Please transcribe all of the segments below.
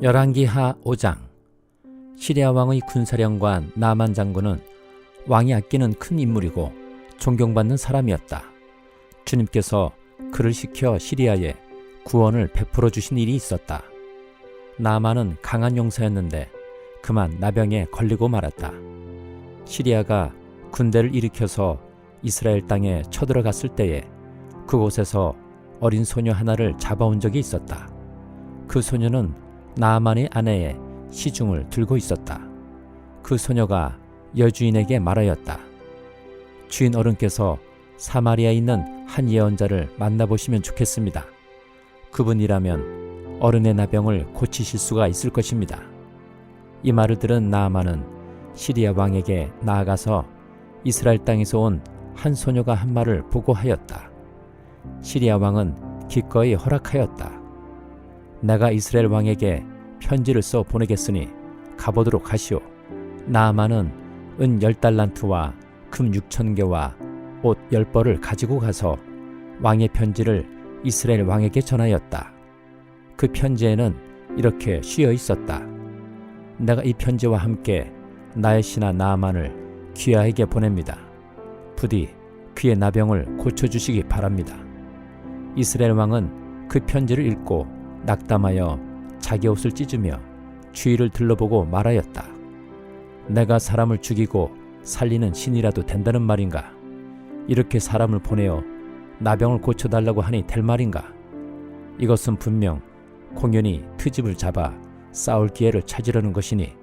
열왕기하 5장. 시리아 왕의 군사령관 나만 장군은 왕이 아끼는 큰 인물이고 존경받는 사람이었다. 주님께서 그를 시켜 시리아에 구원을 베풀어 주신 일이 있었다. 나만은 강한 용사였는데 그만 나병에 걸리고 말았다. 시리아가 군대를 일으켜서 이스라엘 땅에 쳐들어갔을 때에 그곳에서 어린 소녀 하나를 잡아온 적이 있었다. 그 소녀는 나만의 아내의 시중을 들고 있었다. 그 소녀가 여주인에게 말하였다. 주인 어른께서 사마리아에 있는 한 예언자를 만나보시면 좋겠습니다. 그분이라면 어른의 나병을 고치실 수가 있을 것입니다. 이 말을 들은 나아만은 시리아 왕에게 나아가서 이스라엘 땅에서 온 한 소녀가 한 말을 보고하였다. 시리아 왕은 기꺼이 허락하였다. 내가 이스라엘 왕에게 편지를 써 보내겠으니 가보도록 하시오. 나아만은 은 10달란트와 금 6,000개와 옷 10벌을 가지고 가서 왕의 편지를 이스라엘 왕에게 전하였다. 그 편지에는 이렇게 쉬어 있었다. 내가 이 편지와 함께 나의 신하 나아만을 귀하에게 보냅니다. 부디 그의 나병을 고쳐주시기 바랍니다. 이스라엘 왕은 그 편지를 읽고 낙담하여 자기 옷을 찢으며 주위를 둘러보고 말하였다. 내가 사람을 죽이고 살리는 신이라도 된다는 말인가? 이렇게 사람을 보내어 나병을 고쳐달라고 하니 될 말인가? 이것은 분명 공연히 트집을 잡아 싸울 기회를 찾으려는 것이니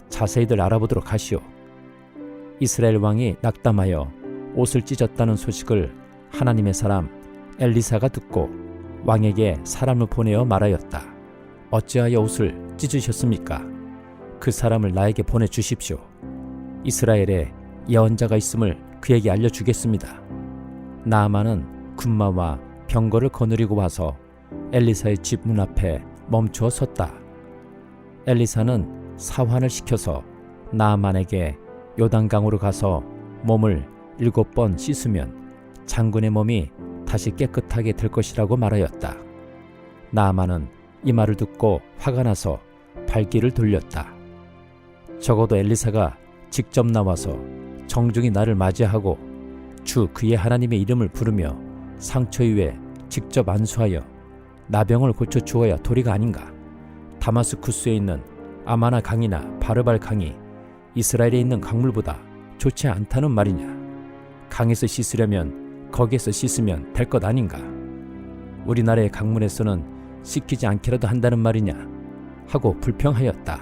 자세히들 알아보도록 하시오. 이스라엘 왕이 낙담하여 옷을 찢었다는 소식을 하나님의 사람 엘리사가 듣고 왕에게 사람을 보내어 말하였다. 어찌하여 옷을 찢으셨습니까? 그 사람을 나에게 보내주십시오. 이스라엘에 예언자가 있음을 그에게 알려주겠습니다. 나아만은 군마와 병거를 거느리고 와서 엘리사의 집 문 앞에 멈추어 섰다. 엘리사는 사환을 시켜서 나아만에게 요단강으로 가서 몸을 7번 씻으면 장군의 몸이 다시 깨끗하게 될 것이라고 말하였다. 나아만은 이 말을 듣고 화가 나서 발길을 돌렸다. 적어도 엘리사가 직접 나와서 정중히 나를 맞이하고 주 그의 하나님의 이름을 부르며 상처 위에 직접 안수하여 나병을 고쳐 주어야 도리가 아닌가. 다마스쿠스에 있는 아마나 강이나 바르발 강이 이스라엘에 있는 강물보다 좋지 않다는 말이냐. 강에서 씻으려면 거기에서 씻으면 될 것 아닌가. 우리나라의 강물에서는 씻기지 않기라도 한다는 말이냐 하고 불평하였다.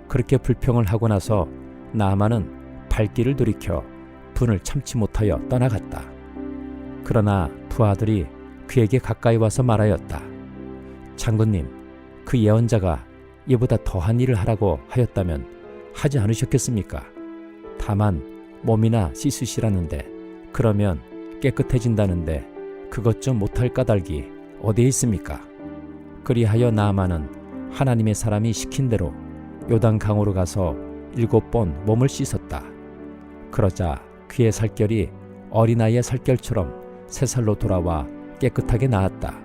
그렇게 불평을 하고 나서 나아만은 발길을 돌이켜 분을 참지 못하여 떠나갔다. 그러나 부하들이 그에게 가까이 와서 말하였다. 장군님, 그 예언자가 이보다 더한 일을 하라고 하였다면 하지 않으셨겠습니까? 다만 몸이나 씻으시라는데 그러면 깨끗해진다는데 그것 좀 못할 까닭이 어디에 있습니까? 그리하여 나아만은 하나님의 사람이 시킨 대로 요단강으로 가서 7번 몸을 씻었다. 그러자 그의 살결이 어린아이의 살결처럼 새살로 돌아와 깨끗하게 나았다.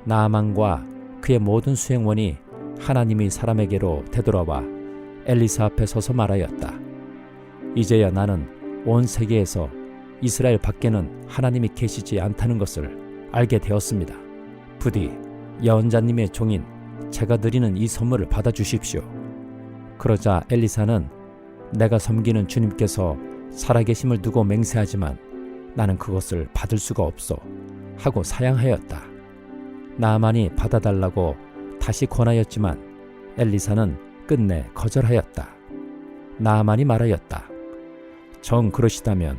나아만과 그의 모든 수행원이 하나님의 사람에게로 되돌아와 엘리사 앞에 서서 말하였다. 이제야 나는 온 세계에서 이스라엘 밖에는 하나님이 계시지 않다는 것을 알게 되었습니다. 부디 예언자님의 종인 제가 드리는 이 선물을 받아주십시오. 그러자 엘리사는 내가 섬기는 주님께서 살아계심을 두고 맹세하지만 나는 그것을 받을 수가 없어 하고 사양하였다. 나아만이 받아달라고 다시 권하였지만 엘리사는 끝내 거절하였다. 나아만이 말하였다. 정 그러시다면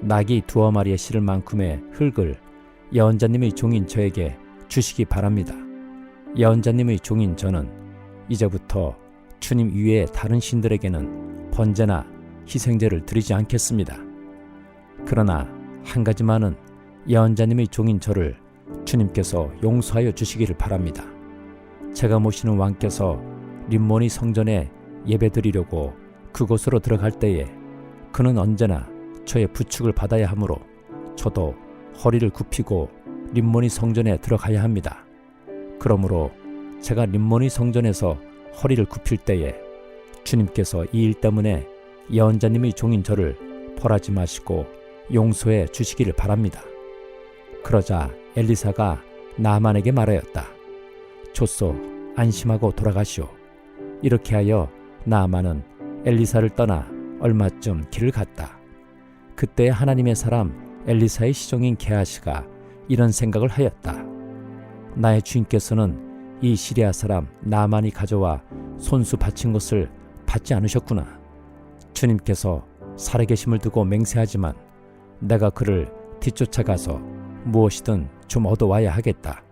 낙이 2마리에 실을 만큼의 흙을 예언자님의 종인 저에게 주시기 바랍니다. 예언자님의 종인 저는 이제부터 주님 이외의 다른 신들에게는 번제나 희생제를 드리지 않겠습니다. 그러나 한 가지만은 예언자님의 종인 저를 주님께서 용서하여 주시기를 바랍니다. 제가 모시는 왕께서 림몬의 성전에 예배드리려고 그곳으로 들어갈 때에 그는 언제나 저의 부축을 받아야 하므로 저도 허리를 굽히고 림몬의 성전에 들어가야 합니다. 그러므로 제가 림모니 성전에서 허리를 굽힐 때에 주님께서 이 일 때문에 예언자님의 종인 저를 벌하지 마시고 용서해 주시기를 바랍니다. 그러자 엘리사가 나아만에게 말하였다. 좋소, 안심하고 돌아가시오. 이렇게 하여 나아만은 엘리사를 떠나 얼마쯤 길을 갔다. 그때 하나님의 사람 엘리사의 시종인 게하시가 이런 생각을 하였다. 나의 주인께서는 이 시리아 사람 나아만이 가져와 손수 바친 것을 받지 않으셨구나. 주님께서 살아계심을 두고 맹세하지만 내가 그를 뒤쫓아가서 무엇이든 좀 얻어와야 하겠다.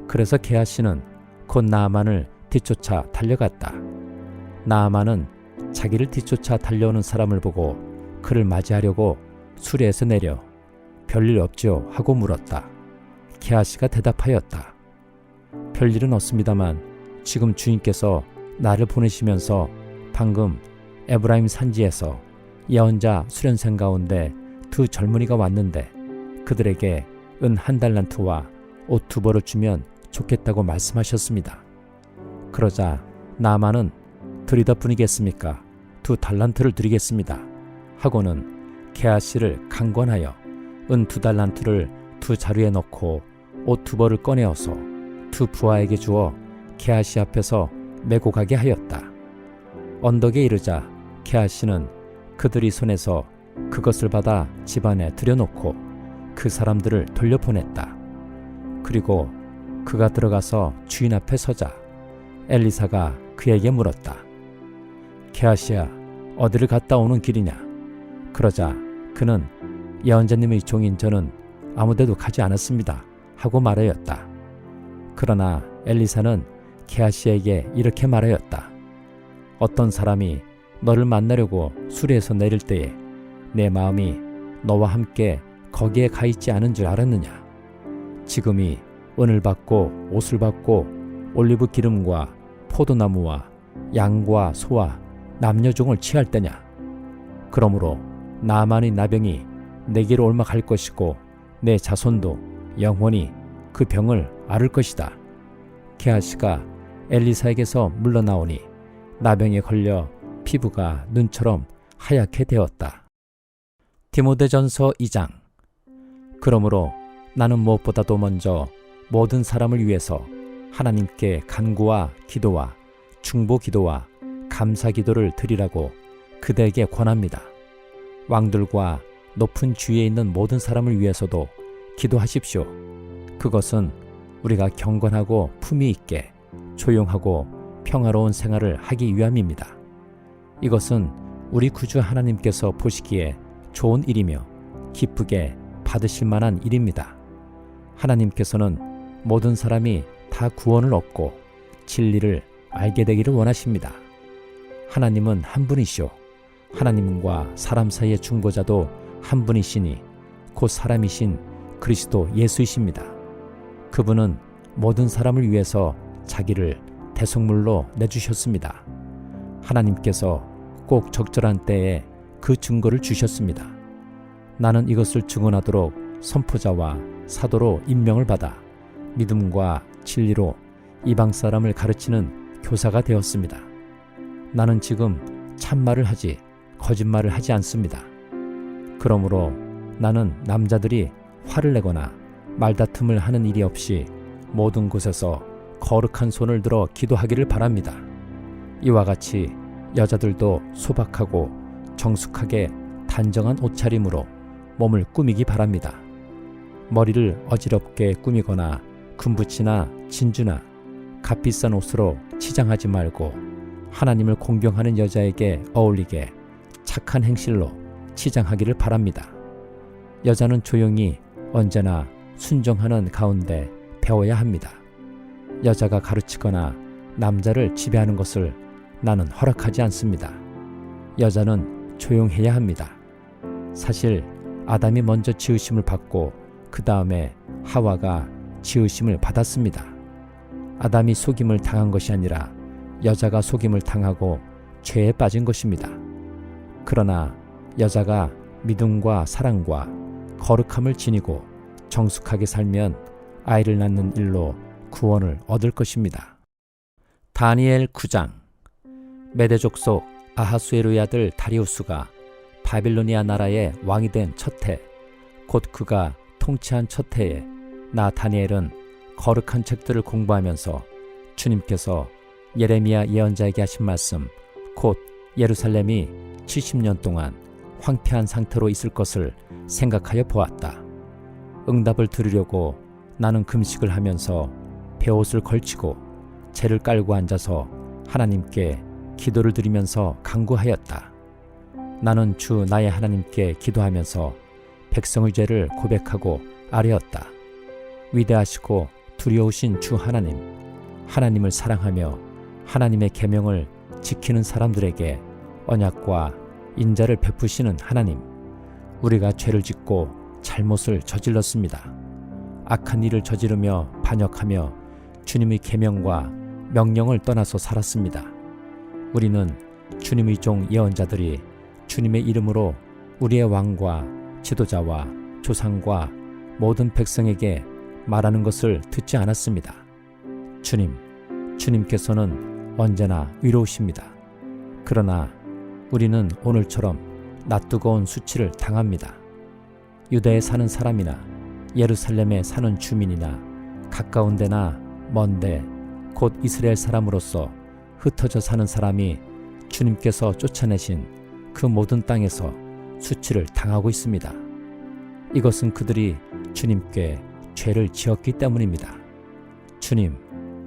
그래서 게하시는 곧 나아만을 뒤쫓아 달려갔다. 나아만은 자기를 뒤쫓아 달려오는 사람을 보고 그를 맞이하려고 수레에서 내려 별일 없지요 하고 물었다. 게하시가 대답하였다. 별일은 없습니다만 지금 주인께서 나를 보내시면서 방금 에브라임 산지에서 예언자 수련생 가운데 두 젊은이가 왔는데 그들에게 은 1달란트와 옷 2벌을 주면 좋겠다고 말씀하셨습니다. 그러자 나아만은 드리다 뿐이겠습니까? 2달란트를 드리겠습니다. 하고는 게하시를 강권하여 은 2달란트를 두 자루에 넣고 옷 2벌을 꺼내어서 두 부하에게 주어 게하시 앞에서 메고 가게 하였다. 언덕에 이르자 게하시는 그들이 손에서 그것을 받아 집안에 들여놓고 그 사람들을 돌려보냈다. 그리고 그가 들어가서 주인 앞에 서자 엘리사가 그에게 물었다. 게하시야, 어디를 갔다 오는 길이냐? 그러자 그는 예언자님의 종인 저는 아무데도 가지 않았습니다 하고 말하였다. 그러나 엘리사는 게하시에게 이렇게 말하였다. 어떤 사람이 너를 만나려고 수레에서 내릴 때에 내 마음이 너와 함께 거기에 가 있지 않은 줄 알았느냐? 지금이 은을 받고 옷을 받고 올리브 기름과 포도나무와 양과 소와 남녀종을 취할 때냐? 그러므로 나아만의 나병이 내게로 옮아갈 것이고 내 자손도 영원히 그 병을 앓을 것이다. 게하시가 엘리사에게서 물러나오니 나병에 걸려 피부가 눈처럼 하얗게 되었다. 디모데전서 2장. 그러므로 나는 무엇보다도 먼저 모든 사람을 위해서 하나님께 간구와 기도와 중보 기도와 감사 기도를 드리라고 그대에게 권합니다. 왕들과 높은 주위에 있는 모든 사람을 위해서도 기도하십시오. 그것은 우리가 경건하고 품위 있게 조용하고 평화로운 생활을 하기 위함입니다. 이것은 우리 구주 하나님께서 보시기에 좋은 일이며 기쁘게 받으실 만한 일입니다. 하나님께서는 모든 사람이 다 구원을 얻고 진리를 알게 되기를 원하십니다. 하나님은 한 분이시오. 하나님과 사람 사이의 중보자도 한 분이시니 곧 사람이신 그리스도 예수이십니다. 그분은 모든 사람을 위해서 자기를 대속물로 내주셨습니다. 하나님께서 꼭 적절한 때에 그 증거를 주셨습니다. 나는 이것을 증언하도록 선포자와 사도로 임명을 받아 믿음과 진리로 이방 사람을 가르치는 교사가 되었습니다. 나는 지금 참말을 하지 거짓말을 하지 않습니다. 그러므로 나는 남자들이 화를 내거나 말다툼을 하는 일이 없이 모든 곳에서 거룩한 손을 들어 기도하기를 바랍니다. 이와 같이 여자들도 소박하고 정숙하게 단정한 옷차림으로 몸을 꾸미기 바랍니다. 머리를 어지럽게 꾸미거나 금붙이나 진주나 값비싼 옷으로 치장하지 말고 하나님을 공경하는 여자에게 어울리게 착한 행실로 치장하기를 바랍니다. 여자는 조용히 언제나 순종하는 가운데 배워야 합니다. 여자가 가르치거나 남자를 지배하는 것을 나는 허락하지 않습니다. 여자는 조용해야 합니다. 사실 아담이 먼저 지으심을 받고 그 다음에 하와가 지으심을 받았습니다. 아담이 속임을 당한 것이 아니라 여자가 속임을 당하고 죄에 빠진 것입니다. 그러나 여자가 믿음과 사랑과 거룩함을 지니고 정숙하게 살면 아이를 낳는 일로 구원을 얻을 것입니다. 다니엘 9장. 메대 족속 아하수에로의 아들 다리우스가 바빌로니아 나라의 왕이 된 첫 해, 곧 그가 통치한 첫 해에 나 다니엘은 거룩한 책들을 공부하면서 주님께서 예레미야 예언자에게 하신 말씀, 곧 예루살렘이 70년 동안 황폐한 상태로 있을 것을 생각하여 보았다. 응답을 들으려고 나는 금식을 하면서 베옷을 걸치고 재를 깔고 앉아서 하나님께 기도를 드리면서 간구하였다. 나는 주 나의 하나님께 기도하면서 백성의 죄를 고백하고 아뢰었다. 위대하시고 두려우신 주 하나님, 하나님을 사랑하며 하나님의 계명을 지키는 사람들에게 언약과 인자를 베푸시는 하나님, 우리가 죄를 짓고 잘못을 저질렀습니다. 악한 일을 저지르며 반역하며 주님의 계명과 명령을 떠나서 살았습니다. 우리는 주님의 종 예언자들이 주님의 이름으로 우리의 왕과 지도자와 조상과 모든 백성에게 말하는 것을 듣지 않았습니다. 주님께서는 언제나 위로우십니다. 그러나 우리는 오늘처럼 낯뜨거운 수치를 당합니다. 유대에 사는 사람이나 예루살렘에 사는 주민이나 가까운 데나 먼데 곧 이스라엘 사람으로서 흩어져 사는 사람이 주님께서 쫓아내신 그 모든 땅에서 수치를 당하고 있습니다. 이것은 그들이 주님께 죄를 지었기 때문입니다. 주님,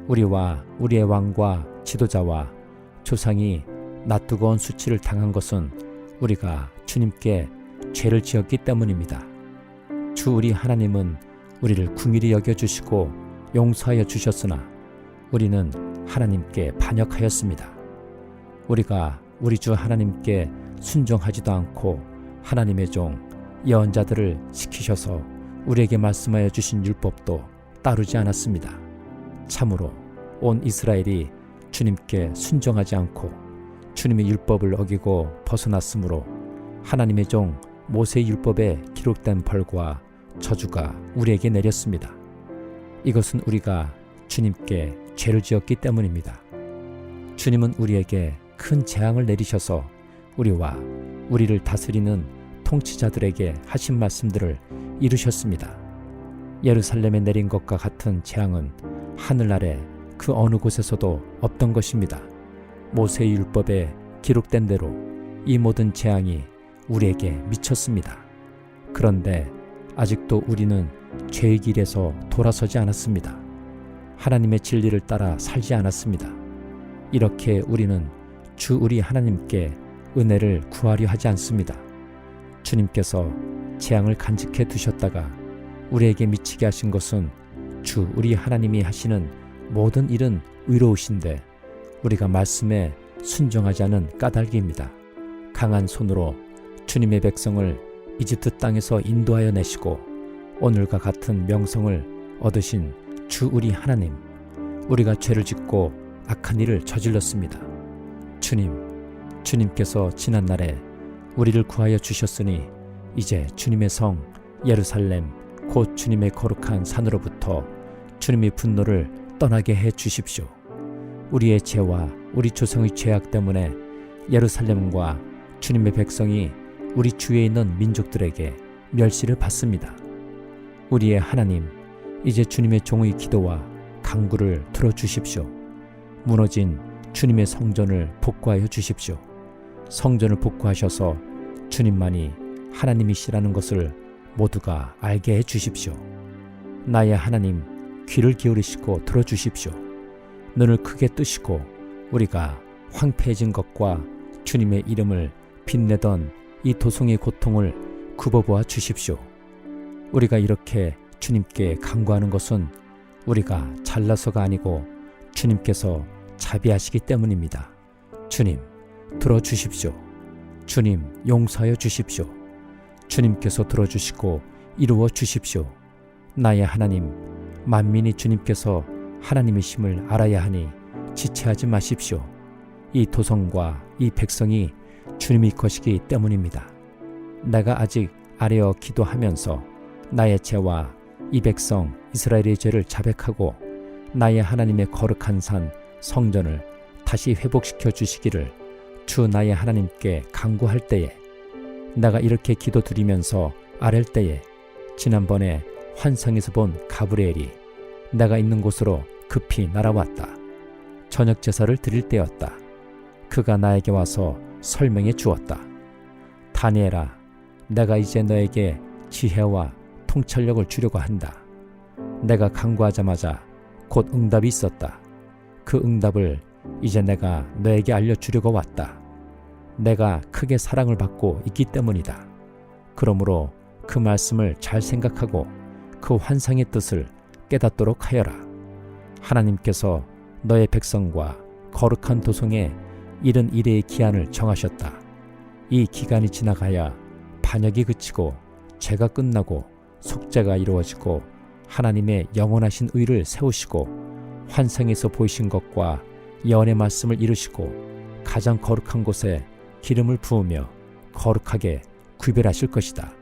우리와 우리의 왕과 지도자와 조상이 낯뜨거운 수치를 당한 것은 우리가 주님께 죄를 지었기 때문입니다. 주 우리 하나님은 우리를 긍휼히 여겨주시고 용서하여 주셨으나 우리는 하나님께 반역하였습니다. 우리가 우리 주 하나님께 순종하지도 않고 하나님의 종 예언자들을 시키셔서 우리에게 말씀하여 주신 율법도 따르지 않았습니다. 참으로 온 이스라엘이 주님께 순종하지 않고 주님의 율법을 어기고 벗어났으므로 하나님의 종 모세의 율법에 기록된 벌과 저주가 우리에게 내렸습니다. 이것은 우리가 주님께 죄를 지었기 때문입니다. 주님은 우리에게 큰 재앙을 내리셔서 우리와 우리를 다스리는 통치자들에게 하신 말씀들을 이루셨습니다. 예루살렘에 내린 것과 같은 재앙은 하늘 아래 그 어느 곳에서도 없던 것입니다. 모세의 율법에 기록된 대로 이 모든 재앙이 우리에게 미쳤습니다. 그런데 아직도 우리는 죄의 길에서 돌아서지 않았습니다. 하나님의 진리를 따라 살지 않았습니다. 이렇게 우리는 주 우리 하나님께 은혜를 구하려 하지 않습니다. 주님께서 재앙을 간직해 두셨다가 우리에게 미치게 하신 것은 주 우리 하나님이 하시는 모든 일은 의로우신데 우리가 말씀에 순종하지 않은 까닭입니다. 강한 손으로 주님의 백성을 이집트 땅에서 인도하여 내시고 오늘과 같은 명성을 얻으신 주 우리 하나님, 우리가 죄를 짓고 악한 일을 저질렀습니다. 주님께서 지난날에 우리를 구하여 주셨으니 이제 주님의 성 예루살렘 곧 주님의 거룩한 산으로부터 주님의 분노를 떠나게 해 주십시오. 우리의 죄와 우리 조상의 죄악 때문에 예루살렘과 주님의 백성이 우리 주위에 있는 민족들에게 멸시를 받습니다. 우리의 하나님, 이제 주님의 종의 기도와 간구를 들어주십시오. 무너진 주님의 성전을 복구하여 주십시오. 성전을 복구하셔서 주님만이 하나님이시라는 것을 모두가 알게 해 주십시오. 나의 하나님, 귀를 기울이시고 들어주십시오. 눈을 크게 뜨시고 우리가 황폐해진 것과 주님의 이름을 빛내던 이 도성의 고통을 굽어보아 주십시오. 우리가 이렇게 주님께 간구하는 것은 우리가 잘나서가 아니고 주님께서 자비하시기 때문입니다. 주님, 들어주십시오. 주님, 용서하여 주십시오. 주님께서 들어주시고 이루어 주십시오. 나의 하나님, 만민이 주님께서 하나님이심을 알아야 하니 지체하지 마십시오. 이 도성과 이 백성이 주님의 것이기 때문입니다. 내가 아직 아뢰어 기도하면서 나의 죄와 이 백성 이스라엘의 죄를 자백하고 나의 하나님의 거룩한 산 성전을 다시 회복시켜 주시기를 주 나의 하나님께 간구할 때에 내가 이렇게 기도드리면서 아랠 때에 지난번에 환상에서 본 가브리엘이 내가 있는 곳으로 급히 날아왔다. 저녁 제사를 드릴 때였다. 그가 나에게 와서 설명해 주었다. 다니엘아, 내가 이제 너에게 지혜와 통찰력을 주려고 한다. 내가 간구하자마자 곧 응답이 있었다. 그 응답을 이제 내가 너에게 알려주려고 왔다. 내가 크게 사랑을 받고 있기 때문이다. 그러므로 그 말씀을 잘 생각하고 그 환상의 뜻을 깨닫도록 하여라. 하나님께서 너의 백성과 거룩한 도성에 이른 이래의 기한을 정하셨다. 이 기간이 지나가야 반역이 그치고 죄가 끝나고 속죄가 이루어지고 하나님의 영원하신 의를 세우시고 환상에서 보이신 것과 예언의 말씀을 이루시고 가장 거룩한 곳에 기름을 부으며 거룩하게 구별하실 것이다.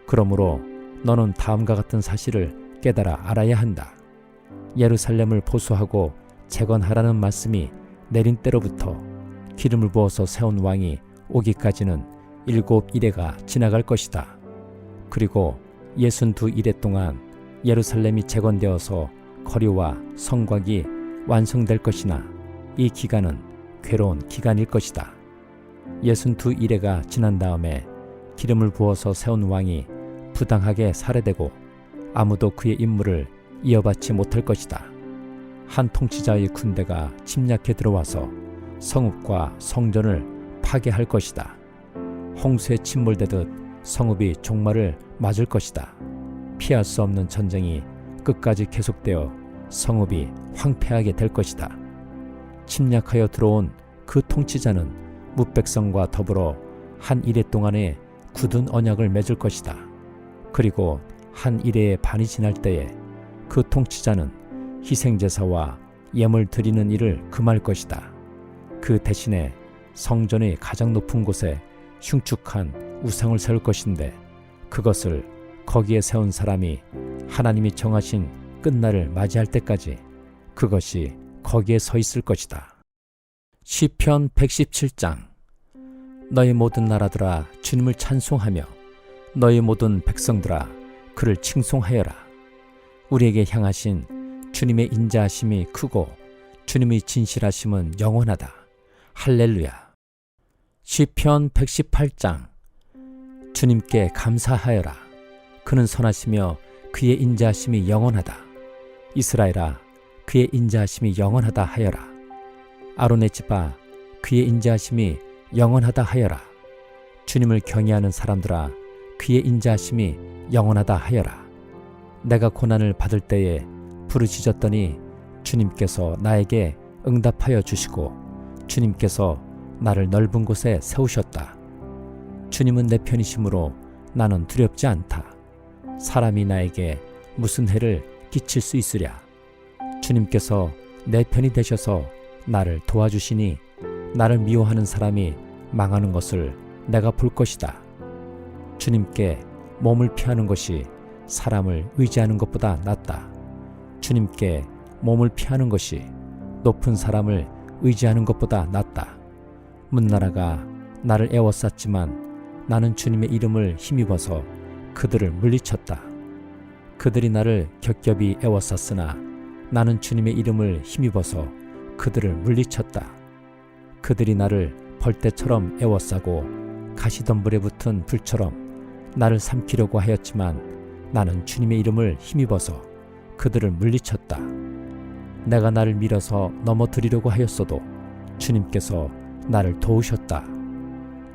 그러므로 너는 다음과 같은 사실을 깨달아 알아야 한다. 예루살렘을 보수하고 재건하라는 말씀이 내린 때로부터 기름을 부어서 세운 왕이 오기까지는 7이래가 지나갈 것이다. 그리고 62이래 동안 예루살렘이 재건되어서 거리와 성곽이 완성될 것이나 이 기간은 괴로운 기간일 것이다. 62이래가 지난 다음에 기름을 부어서 세운 왕이 부당하게 살해되고 아무도 그의 임무를 이어받지 못할 것이다. 한 통치자의 군대가 침략해 들어와서 성읍과 성전을 파괴할 것이다. 홍수에 침몰되듯 성읍이 종말을 맞을 것이다. 피할 수 없는 전쟁이 끝까지 계속되어 성읍이 황폐하게 될 것이다. 침략하여 들어온 그 통치자는 무백성과 더불어 한 이래 동안에 굳은 언약을 맺을 것이다. 그리고 한 이래의 반이 지날 때에 그 통치자는 희생제사와 예물 드리는 일을 금할 것이다. 그 대신에 성전의 가장 높은 곳에 흉측한 우상을 세울 것인데 그것을 거기에 세운 사람이 하나님이 정하신 끝날을 맞이할 때까지 그것이 거기에 서 있을 것이다. 시편 117장. 너희 모든 나라들아 주님을 찬송하며 너희 모든 백성들아 그를 칭송하여라. 우리에게 향하신 주님의 인자하심이 크고 주님의 진실하심은 영원하다. 할렐루야. 시편 118장. 주님께 감사하여라. 그는 선하시며 그의 인자하심이 영원하다. 이스라엘아, 그의 인자하심이 영원하다 하여라. 아론의 집아, 그의 인자하심이 영원하다 하여라. 주님을 경외하는 사람들아, 그의 인자하심이 영원하다 하여라. 내가 고난을 받을 때에 부르짖었더니 주님께서 나에게 응답하여 주시고 주님께서 나를 넓은 곳에 세우셨다. 주님은 내 편이시므로 나는 두렵지 않다. 사람이 나에게 무슨 해를 끼칠 수 있으랴. 주님께서 내 편이 되셔서 나를 도와주시니 나를 미워하는 사람이 망하는 것을 내가 볼 것이다. 주님께 몸을 피하는 것이 사람을 의지하는 것보다 낫다. 주님께 몸을 피하는 것이 높은 사람을 의지하는 것보다 낫다. 문나라가 나를 애워쌌지만 나는 주님의 이름을 힘입어서 그들을 물리쳤다. 그들이 나를 겹겹이 애워쌌으나 나는 주님의 이름을 힘입어서 그들을 물리쳤다. 그들이 나를 벌떼처럼 애워싸고 가시덤불에 붙은 불처럼 나를 삼키려고 하였지만 나는 주님의 이름을 힘입어서 그들을 물리쳤다. 내가 나를 밀어서 넘어뜨리려고 하였어도 주님께서 나를 도우셨다.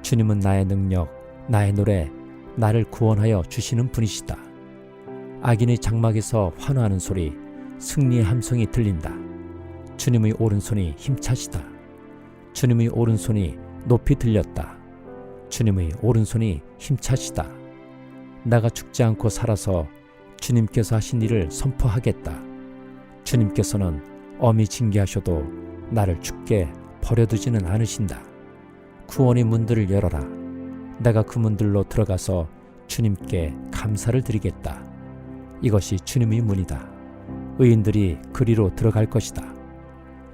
주님은 나의 능력, 나의 노래, 나를 구원하여 주시는 분이시다. 악인의 장막에서 환호하는 소리, 승리의 함성이 들린다. 주님의 오른손이 힘차시다. 주님의 오른손이 높이 들렸다. 주님의 오른손이 힘차시다. 내가 죽지 않고 살아서 주님께서 하신 일을 선포하겠다. 주님께서는 엄히 징계하셔도 나를 죽게 버려두지는 않으신다. 구원의 문들을 열어라. 내가 그 문들로 들어가서 주님께 감사를 드리겠다. 이것이 주님의 문이다. 의인들이 그리로 들어갈 것이다.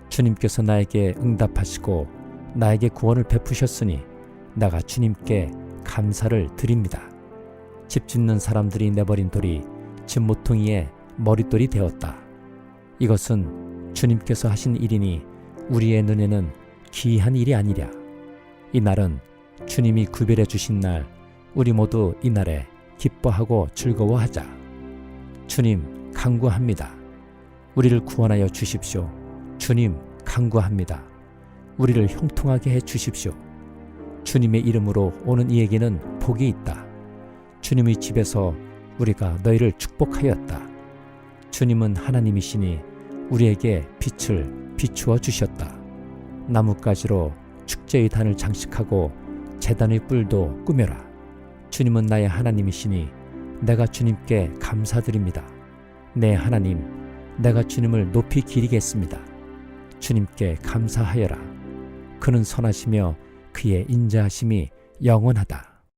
주님께서 나에게 응답하시고 나에게 구원을 베푸셨으니 내가 주님께 감사를 드립니다. 집 짓는 사람들이 내버린 돌이 집 모퉁이에 머릿돌이 되었다. 이것은 주님께서 하신 일이니 우리의 눈에는 기이한 일이 아니랴. 이 날은 주님이 구별해 주신 날, 우리 모두 이 날에 기뻐하고 즐거워하자. 주님 간구합니다. 우리를 구원하여 주십시오. 주님 간구합니다. 우리를 형통하게 해 주십시오. 주님의 이름으로 오는 이에게는 복이 있다. 주님의 집에서 우리가 너희를 축복하였다. 주님은 하나님이시니 우리에게 빛을 비추어 주셨다. 나뭇가지로 축제의 단을 장식하고 제단의 뿔도 꾸며라. 주님은 나의 하나님이시니 내가 주님께 감사드립니다. 내 하나님, 내가 주님을 높이 기리겠습니다. 주님께 감사하여라. 그는 선하시며 그의 인자하심이 영원하다.